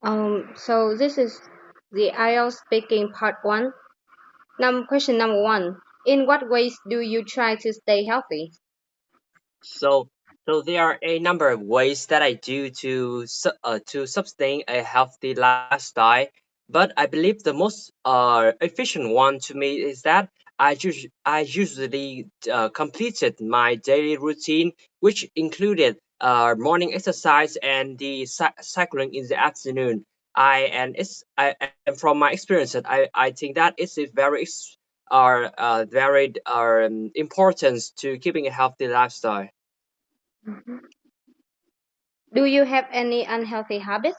So this is the IELTS speaking part one. Question number one. In what ways do you try to stay healthy? So, so there are a number of ways that I do to sustain a healthy lifestyle. But I believe the most efficient one to me is that I usually completed my daily routine, which included morning exercise and the cycling in the afternoon. And from my experience, I think that it's a very importance to keeping a healthy lifestyle. Mhm. Do you have any unhealthy habits?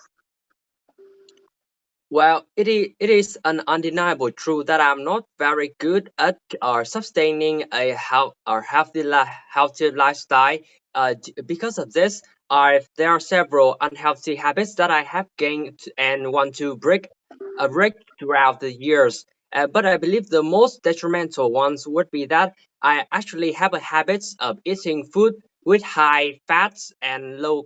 Well, it is an undeniable truth that I'm not very good at sustaining a healthy lifestyle. Because of this, there are several unhealthy habits that I have gained and want to break throughout the years. But I believe the most detrimental ones would be that I actually have a habit of eating food with high fats and low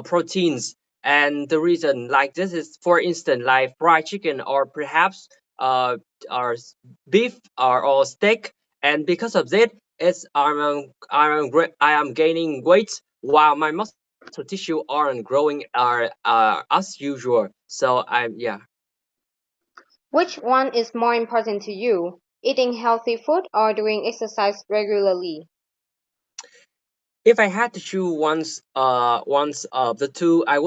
proteins. And the reason like this is, for instance, like fried chicken or perhaps uh beef or steak. And because of this, I am gaining weight while my muscle tissue aren't growing as usual. So I'm yeah. Which one is more important to you? Eating healthy food or doing exercise regularly? If I had to choose once of the two, I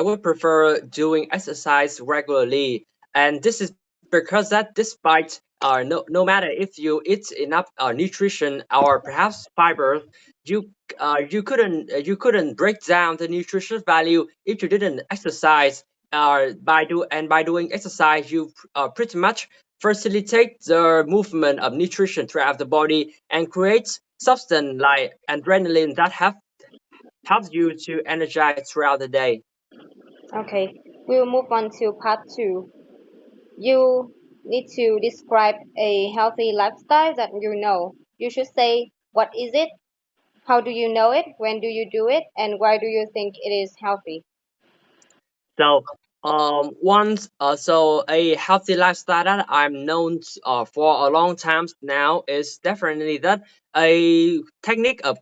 would prefer doing exercise regularly. And this is because that despite no matter if you eat enough nutrition or perhaps fiber, you you couldn't break down the nutritional value if you didn't exercise. By doing exercise, you pretty much facilitate the movement of nutrition throughout the body and creates substance like adrenaline that helps you to energize throughout the day. Okay, we'll move on to part two. You need to describe a healthy lifestyle that you know. You should say, what is it? How do you know it? When do you do it? And why do you think it is healthy? So, so a healthy lifestyle that I'm known for a long time now is definitely that a technique of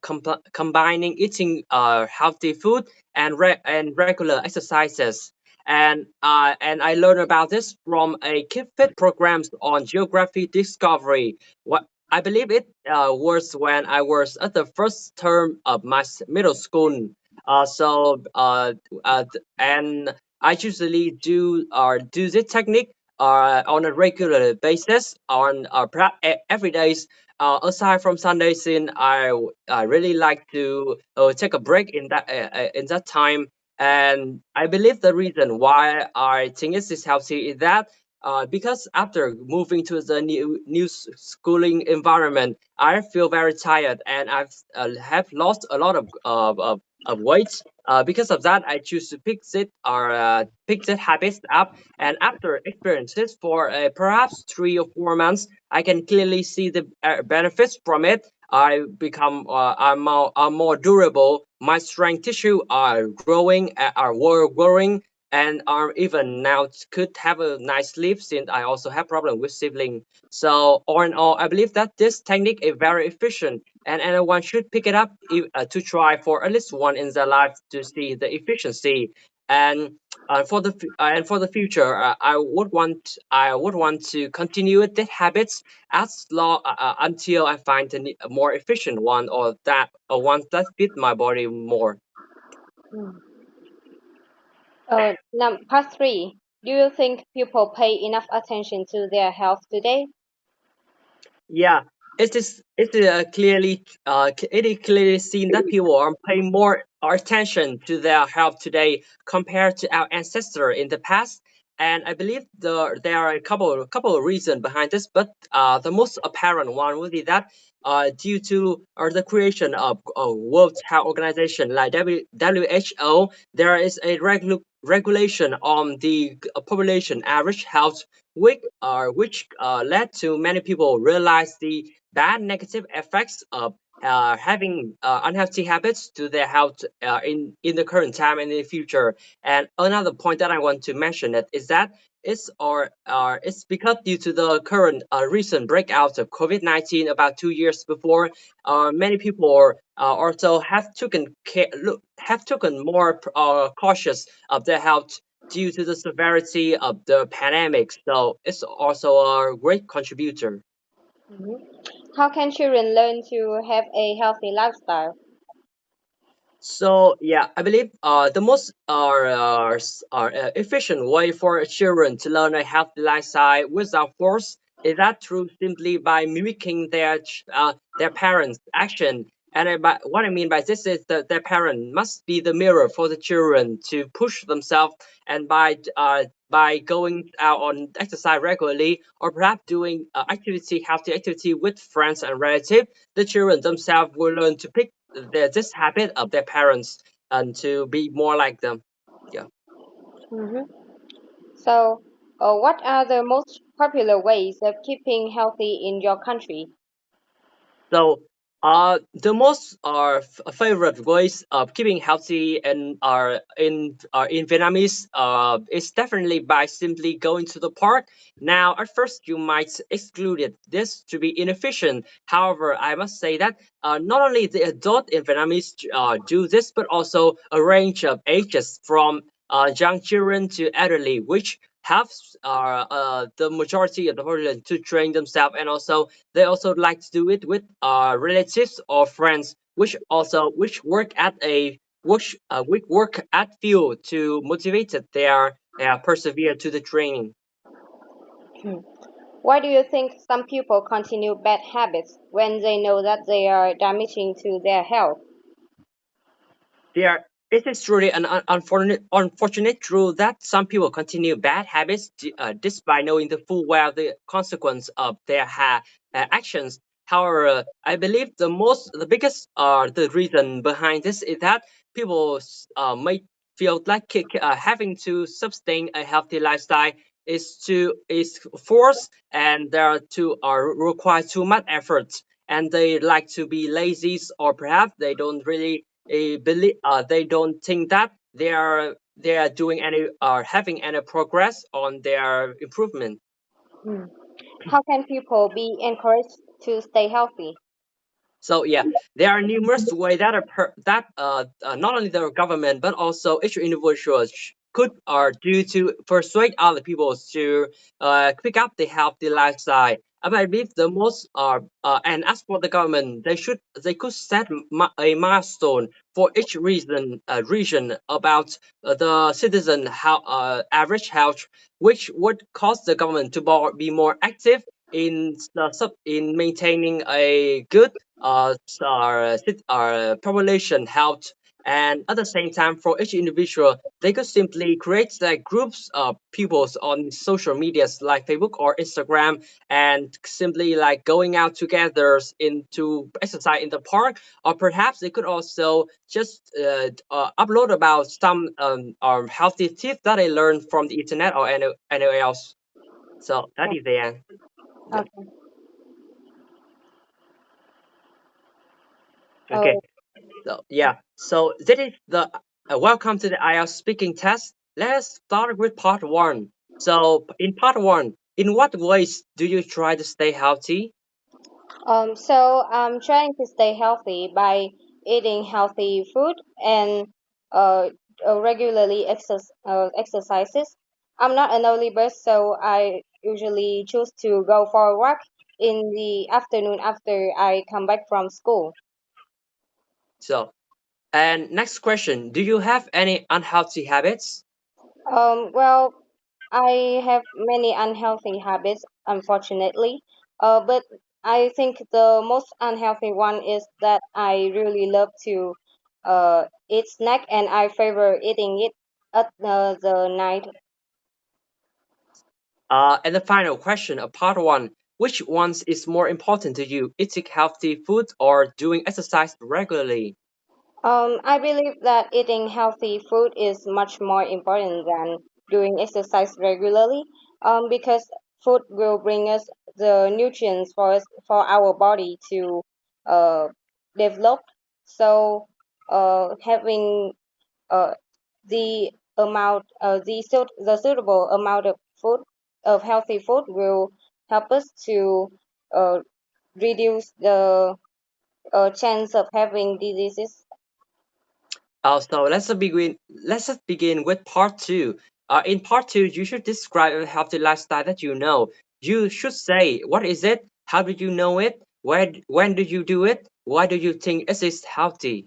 combining eating healthy food and regular exercises. And I learned about this from a Keep Fit programs on geography discovery. What I believe it was when I was at the first term of my middle school. So and I usually do this technique on a regular basis on every days. Aside from Sundays, in I really like to take a break in that time. And I believe the reason why I think this is healthy is that because after moving to the schooling environment, I feel very tired and have lost a lot of weight. Because of that, I choose to pick that habits up. And after experiences for perhaps 3 or 4 months, I can clearly see the benefits from it. I'm more durable. My strength tissue are growing, were growing, and are even now could have a nice sleep since I also have problem with sibling. So all in all, I believe that this technique is very efficient and anyone should pick it up to try for at least one in their life to see the efficiency. And for the future, I would want to continue with the habits as long until I find a more efficient one or one that fit my body more. Mm. Part three. Do you think people pay enough attention to their health today? Yeah, it is clearly seen that people are paying more attention to their health today compared to our ancestor in the past. And I believe there are a couple of reasons behind this, but the most apparent one would be that due to the creation of World Health Organization like WHO, there is a regulation on the population average health which led to many people realize the bad negative effects of having unhealthy habits to their health in the current time and in the future. And another point that I want to mention it is that it's because due to the current recent breakout of COVID-19 about 2 years before, many people also have taken more cautious of their health due to the severity of the pandemic. So it's also a great contributor. Mhm. How can children learn to have a healthy lifestyle? So yeah, I believe the most efficient way for children to learn a healthy lifestyle without force is that through simply by mimicking their parents' action. And what I mean by this is that their parent must be the mirror for the children to push themselves, and by going out on exercise regularly or perhaps doing healthy activity with friends and relatives, the children themselves will learn to pick this habit of their parents and to be more like them. Yeah. Hmm. So, what are the most popular ways of keeping healthy in your country? So, the most favorite ways of keeping healthy and are in Vietnamese is definitely by simply going to the park. Now, at first, you might exclude this to be inefficient. However, I must say that not only the adult in Vietnamese do this, but also a range of ages from young children to elderly, which helps the majority of the population to train themselves, and also they also like to do it with relatives or friends, which work at field to motivate their persevere to the training. Hmm. Why do you think some people continue bad habits when they know that they are damaging to their health? There, it is truly an unfortunate truth that some people continue bad habits despite knowing the full well the consequence of their actions. However, I believe the biggest the reason behind this is that people may feel like having to sustain a healthy lifestyle is forced, and there are to are require too much effort, and they like to be lazy, or perhaps they don't really they don't think that they are doing any having any progress on their improvement. Hmm. How can people be encouraged to stay healthy? So yeah, there are numerous ways that not only the government but also each individual could do to persuade other people to pick up the healthy lifestyle. I believe the most and as for the government, they could set a milestone for each region about the citizen average health, which would cause the government to be more active in maintaining a good population health. And at the same time, for each individual, they could simply create like groups of peoples on social medias like Facebook or Instagram, and simply like going out together into exercise in the park, or perhaps they could also just upload about some healthy tips that they learned from the internet or anywhere else. So that is the end. Yeah. Okay. Okay. Oh, So yeah, so that is the welcome to the IELTS speaking test. Let's start with part one. So in part one, in what ways do you try to stay healthy? so I'm trying to stay healthy by eating healthy food and uh, regularly exercises. I'm not an early bird, so I usually choose to go for a walk in the afternoon after I come back from school. So and next question, do you have any unhealthy habits? Well, I have many unhealthy habits, unfortunately. But I think the most unhealthy one is that I really love to eat snack, and I favor eating it at the night. And the final question of part one, which ones is more important to you, eating healthy food or doing exercise regularly? I believe that eating healthy food is much more important than doing exercise regularly, because food will bring us the nutrients for our body to uh, developed. So having uh, the suitable amount of food of healthy food will help us to uh, reduce the chance of having diseases. So let's begin with part two. In part two, you should describe a healthy lifestyle that you know. You should say what is it, how did you know it, when did you do it, why do you think it is healthy.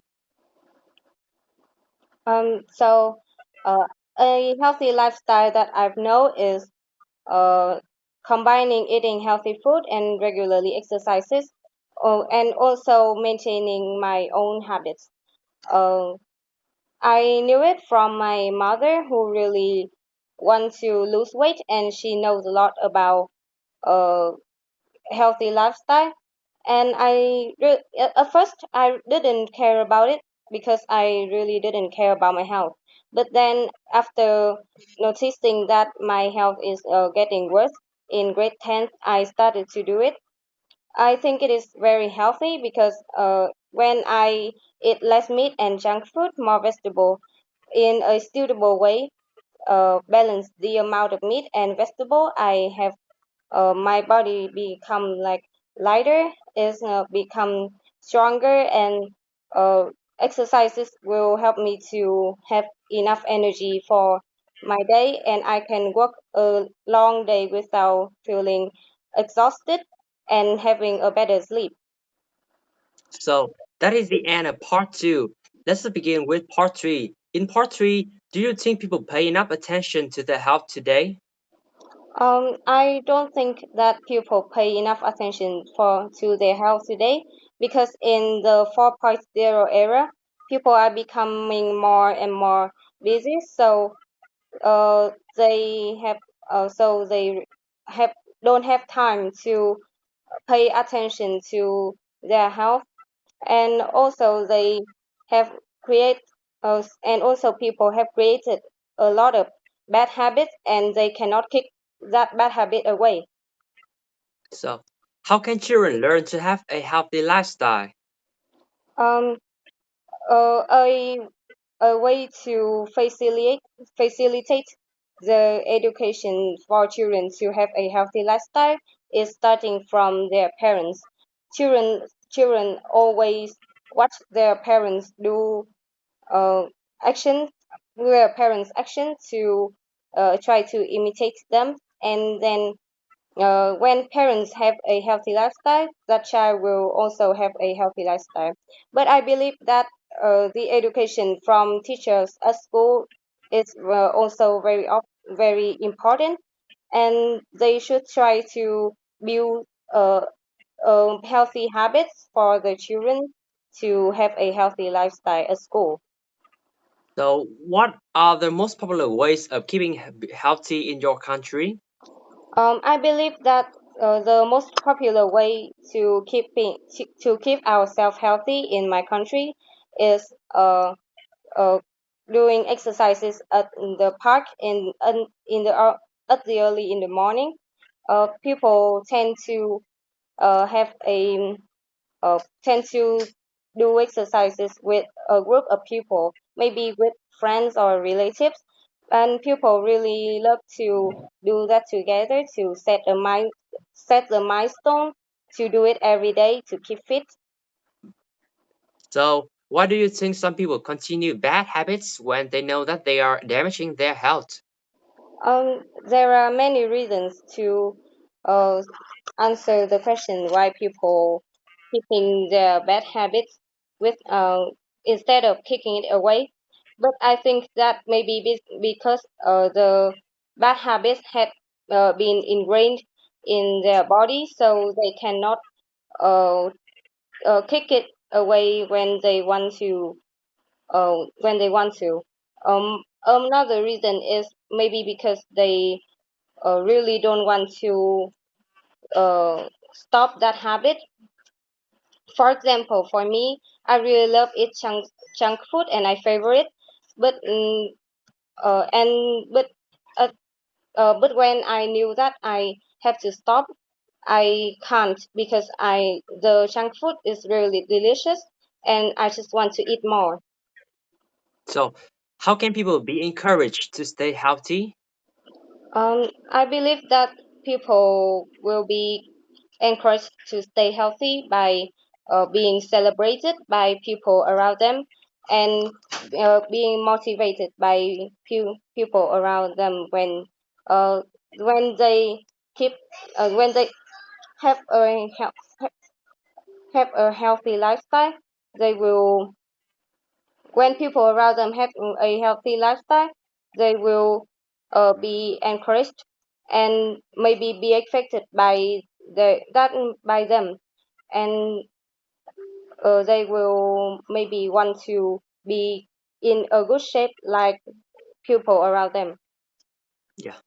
So a healthy lifestyle that I've known is uh, combining eating healthy food and regularly exercises, and also maintaining my own habits. Uh, I knew it from my mother, who really wants to lose weight, and she knows a lot about uh, healthy lifestyle. And at first I didn't care about it because I really didn't care about my health. But then after noticing that my health is getting worse in grade 10, I started to do it. I think it is very healthy because when I eat less meat and junk food, more vegetable in a suitable way, balance the amount of meat and vegetable I have, my body become like lighter, is become stronger, and uh, exercises will help me to have enough energy for my day, and I can work a long day without feeling exhausted and having a better sleep. So that is the end of part two. Let's begin with part three. In part three, do you think people pay enough attention to their health today? I don't think that people pay enough attention to their health today because in the 4.0 era, people are becoming more and more busy. So they have so they have don't have time to pay attention to their health, and also they have create and also people have created a lot of bad habits, and they cannot kick that bad habit away. So how can children learn to have a healthy lifestyle? um, uh, a, a way to facilitate the education for children to have a healthy lifestyle is starting from their parents. Children always watch their parents do uh, action their parents' action to try to imitate them, and then when parents have a healthy lifestyle, that child will also have a healthy lifestyle. But I believe that the education from teachers at school is also very important, and they should try to build healthy habits for the children to have a healthy lifestyle at school. So what are the most popular ways of keeping healthy in your country? I believe that the most popular way to keep ourselves healthy in my country is uh, doing exercises at the park in the at the early in the morning. People have a tend to do exercises with a group of people, maybe with friends or relatives, and people really love to do that together to set the milestone to do it every day to keep fit. So why do you think some people continue bad habits when they know that they are damaging their health? There are many reasons to uh, answer the question why people keeping their bad habits with instead of kicking it away. But I think that maybe because the bad habits had been ingrained in their body, so they cannot uh, kick it away when they want to. Another reason is maybe because they really don't want to stop that habit. For example, for me, I really love eat junk food and I favor it, but but uh, but when I knew that I have to stop, I can't because I the junk food is really delicious, and I just want to eat more. So, how can people be encouraged to stay healthy? I believe that people will be encouraged to stay healthy by being celebrated by people around them and being motivated by people around them uh, when they keep when they have have a healthy lifestyle. They will when people around them have a healthy lifestyle, they will be encouraged and maybe be affected by by them, and they will maybe want to be in a good shape like people around them. Yeah.